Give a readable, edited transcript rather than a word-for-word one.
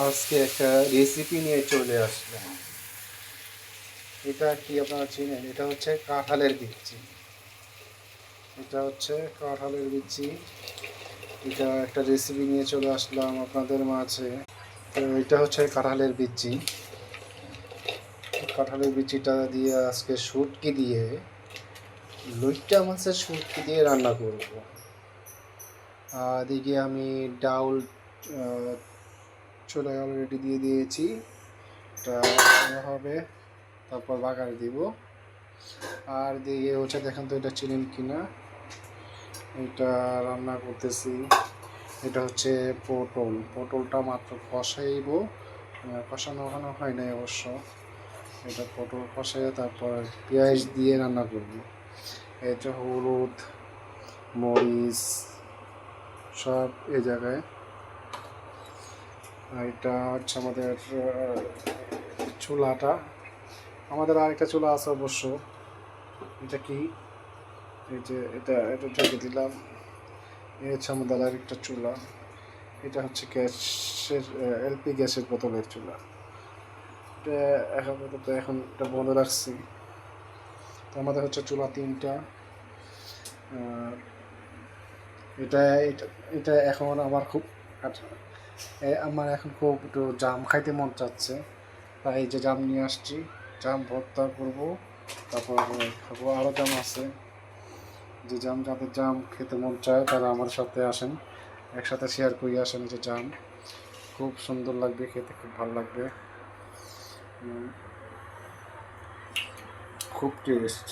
আজকে একটা রেসিপি নিয়ে চলে আসলাম। এটা কি আপনারা চিনেন? এটা হচ্ছে কাঁঠালের বিচি। এটা একটা রেসিপি নিয়ে চলে আসলাম আপনাদের মাঝে। তো এটা হচ্ছে কাঁঠালের বিচিটা দিয়ে আজকে লইট্টা মাছের শুটকি দিয়ে রান্না করব। এদিকে আমি ডাউল চুলায় অলরেডি দিয়ে দিয়েছি। এটা হবে, তারপর বাগার দিব। আর দিয়ে হচ্ছে দেখেন তো এটা চিনেন কিনা, এটা রান্না করতেছি। এটা হচ্ছে পটলটা মাত্র কষাইব, কষানো ওখানো হয় নাই অবশ্য। এটা পটল কষাই তারপর পেঁয়াজ দিয়ে রান্না করব। এটা হলুদ মরিচ সব এই জায়গায়। এটা হচ্ছে আমাদের চুলাটা। আমাদের আরেকটা চুলা আছে অবশ্য। এটা কি, এই যে এটা ঢেকে দিলাম। এই হচ্ছে আমাদের আরেকটা চুলা। এটা হচ্ছে গ্যাসের এলপি গ্যাসের বোতলের চুলা। এটা এখন এটা বন্ধ রাখছি। তো আমাদের হচ্ছে চুলা তিনটা। এটা এটা এটা এখন আমার এখন খুব একটু জাম খাইতে মন চাচ্ছে, তাই এই যে জাম নিয়ে আসছি। জাম ভর্তা করব, তারপর খাবো। আরও জাম আছে, যাদের জাম খেতে মন চায় তারা আমার সাথে আসেন, একসাথে শেয়ার করি। আসেন, যে জাম খুব সুন্দর লাগবে খেতে, খুব ভালো লাগবে, খুব টেস্ট।